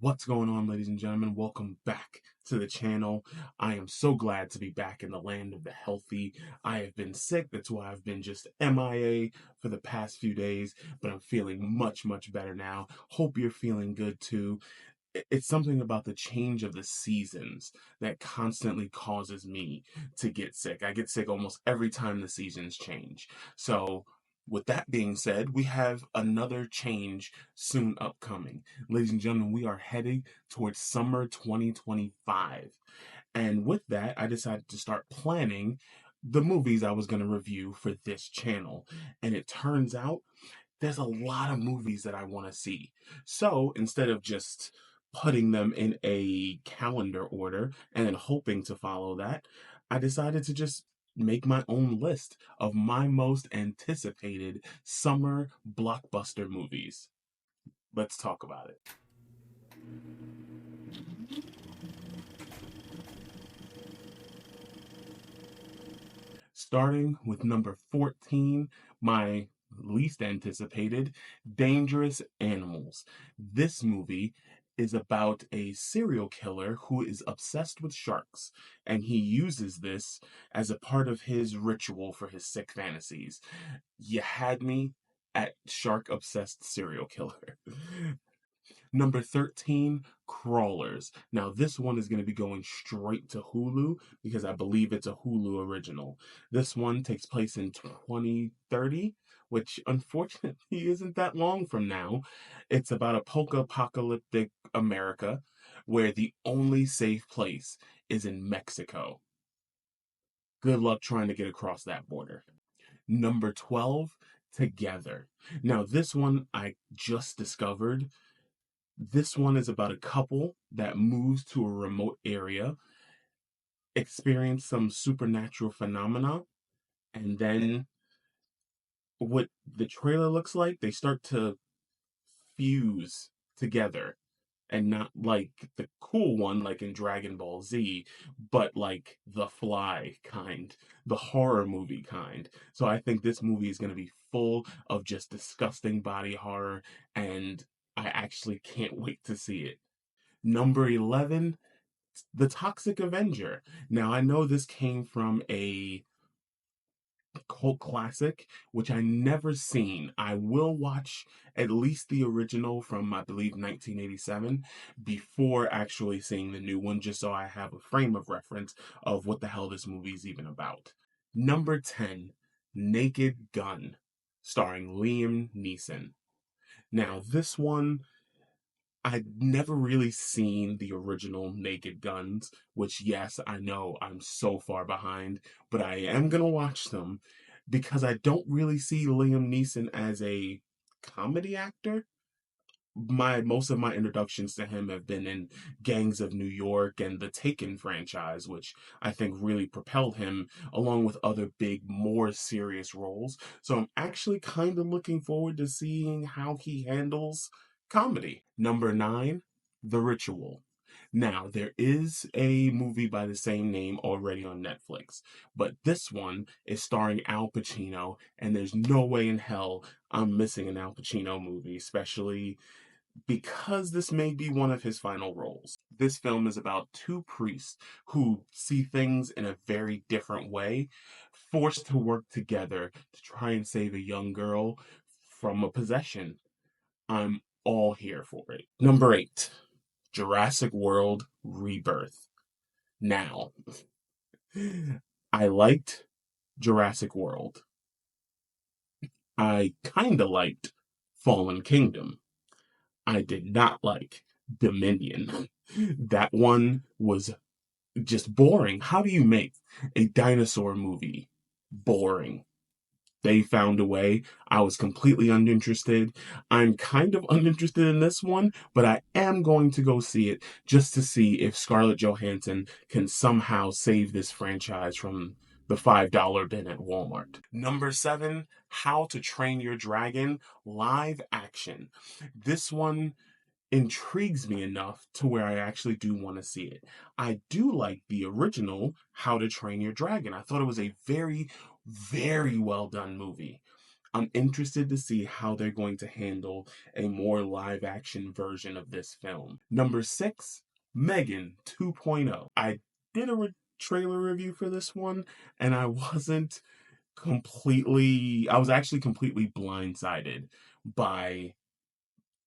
What's going on, ladies and gentlemen? Welcome back to the channel. I am so glad to be back in the land of the healthy. I have been sick, that's why I've been just MIA for the past few days, but I'm feeling much better now. Hope you're feeling good too. It's something about the change of the seasons that constantly causes me to get sick. I get sick almost every time the seasons change. So, with that being said, we have another change soon upcoming. Ladies and gentlemen, we are heading towards summer 2025. And with that, I decided to start planning the movies I was going to review for this channel. And it turns out there's a lot of movies that I want to see. So instead of just putting them in a calendar order and then hoping to follow that, I decided to just make my own list of my most anticipated summer blockbuster movies. Let's talk about it. Starting with number 14, my least anticipated, Dangerous Animals. This movie is about a serial killer who is obsessed with sharks, and he uses this as a part of his ritual for his sick fantasies. You had me at shark obsessed serial killer. Number 13, Crawlers. Now, this one is going to be going straight to Hulu because I believe it's a Hulu original. This one takes place in 2030, which unfortunately isn't that long from now. It's about a post-apocalyptic America where the only safe place is in Mexico. Good luck trying to get across that border. Number 12, Together. Now, this one I just discovered. This one is about a couple that moves to a remote area, experience some supernatural phenomena, and then what the trailer looks like, they start to fuse together. And not like the cool one, like in Dragon Ball Z, but like the Fly kind, the horror movie kind. So I think this movie is going to be full of just disgusting body horror, and I actually can't wait to see it. Number 11, The Toxic Avenger. Now, I know this came from a cult classic, which I never seen. I will watch at least the original from, I believe, 1987 before actually seeing the new one, just so I have a frame of reference of what the hell this movie is even about. Number 10, Naked Gun, starring Liam Neeson. Now, this one I'd never really seen the original Naked Guns, which, yes, I know I'm so far behind, but I am gonna watch them because I don't really see Liam Neeson as a comedy actor. Most of my introductions to him have been in Gangs of New York and the Taken franchise, which I think really propelled him along with other big, more serious roles. So I'm actually kind of looking forward to seeing how he handles comedy. Number 9, The Ritual. Now, there is a movie by the same name already on Netflix, but this one is starring Al Pacino, and there's no way in hell I'm missing an Al Pacino movie, especially because this may be one of his final roles. This film is about two priests who see things in a very different way, forced to work together to try and save a young girl from a possession. I'm all here for it. Number 8, Jurassic World Rebirth. Now, I liked Jurassic World. I kinda liked Fallen Kingdom. I did not like Dominion. That one was just boring. How do you make a dinosaur movie boring? They found a way. I was completely uninterested. I'm kind of uninterested in this one, but I am going to go see it just to see if Scarlett Johansson can somehow save this franchise from the $5 bin at Walmart. Number 7, How to Train Your Dragon live action. This one intrigues me enough to where I actually do want to see it. I do like the original How to Train Your Dragon. I thought it was a very well done movie. I'm interested to see how they're going to handle a more live action version of this film. Number 6, Megan 2.0. I did a trailer review for this one, and I was actually completely blindsided by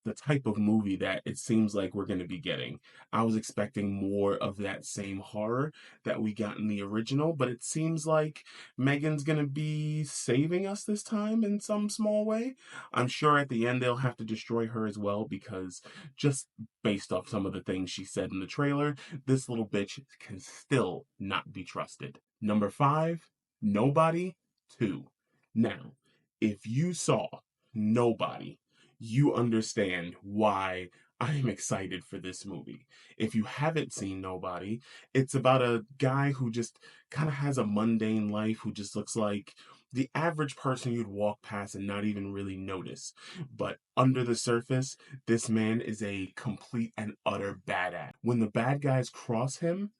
the type of movie that it seems like we're going to be getting. I was expecting more of that same horror that we got in the original, but it seems like Megan's going to be saving us this time in some small way. I'm sure at the end they'll have to destroy her as well, because just based off some of the things she said in the trailer, this little bitch can still not be trusted. Number 5, Nobody 2. Now, if you saw Nobody, you understand why I am excited for this movie. If you haven't seen Nobody, it's about a guy who just kind of has a mundane life, who just looks like the average person you'd walk past and not even really notice. But under the surface, this man is a complete and utter badass. When the bad guys cross him,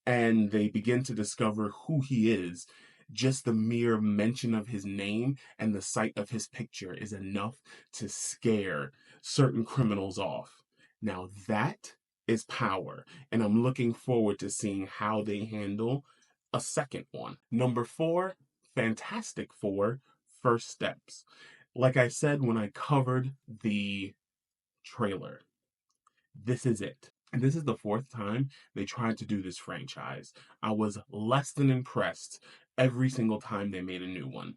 and they begin to discover who he is, just the mere mention of his name and the sight of his picture is enough to scare certain criminals off. Now that is power, and I'm looking forward to seeing how they handle a second one. Number 4, Fantastic Four, First Steps. Like I said when I covered the trailer, this is it. And this is the 4th time they tried to do this franchise. I was less than impressed every single time they made a new one.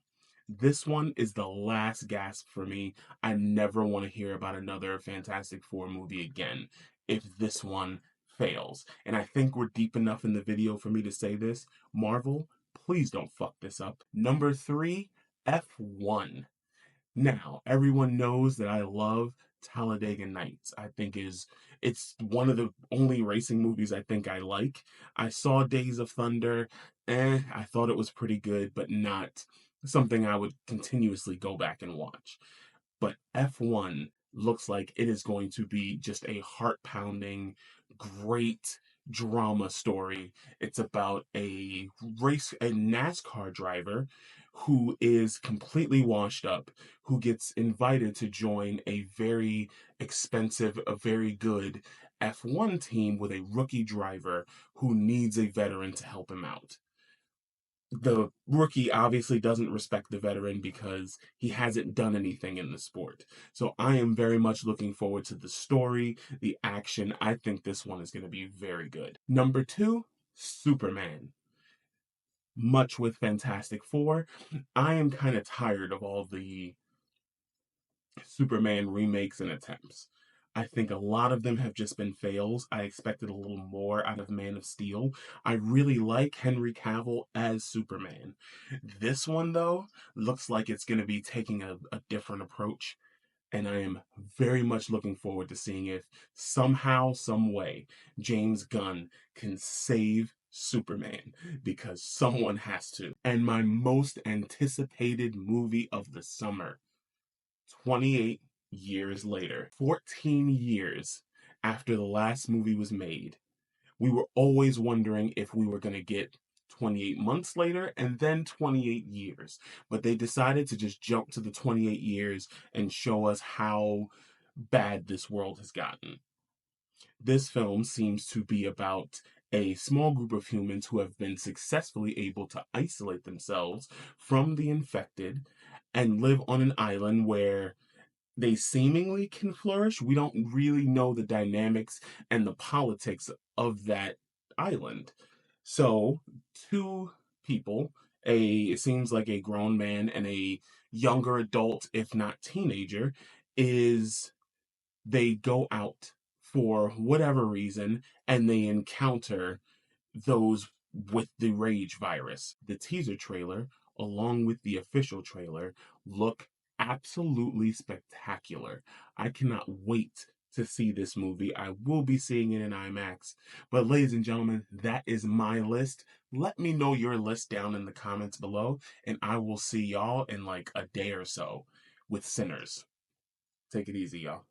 This one is the last gasp for me. I never want to hear about another Fantastic Four movie again if this one fails. And I think we're deep enough in the video for me to say this. Marvel, please don't fuck this up. Number 3, F1. Now, everyone knows that I love Talladega Nights. It's one of the only racing movies I think I like. I saw Days of Thunder, I thought it was pretty good, but not something I would continuously go back and watch. But F1 looks like it is going to be just a heart-pounding, great drama story. It's about a NASCAR driver who is completely washed up, who gets invited to join a very expensive, a very good F1 team with a rookie driver who needs a veteran to help him out. The rookie obviously doesn't respect the veteran because he hasn't done anything in the sport. So I am very much looking forward to the story, the action. I think this one is going to be very good. Number 2, Superman. Much with Fantastic Four, I am kind of tired of all the Superman remakes and attempts. I think a lot of them have just been fails. I expected a little more out of Man of Steel. I really like Henry Cavill as Superman. This one, though, looks like it's going to be taking a different approach. And I am very much looking forward to seeing if somehow, some way, James Gunn can save Superman, because someone has to. And my most anticipated movie of the summer, 28 years later, 14 years after the last movie was made, we were always wondering if we were going to get 28 months later and then 28 years. But they decided to just jump to the 28 years and show us how bad this world has gotten. This film seems to be about a small group of humans who have been successfully able to isolate themselves from the infected and live on an island where they seemingly can flourish. We don't really know the dynamics and the politics of that island. So, 2 people, it seems like a grown man and a younger adult, if not teenager, is they go out for whatever reason and they encounter those with the rage virus. The teaser trailer, along with the official trailer, look absolutely spectacular. I cannot wait to see this movie. I will be seeing it in IMAX. But ladies and gentlemen, that is my list. Let me know your list down in the comments below, and I will see y'all in like a day or so with Sinners. Take it easy, y'all.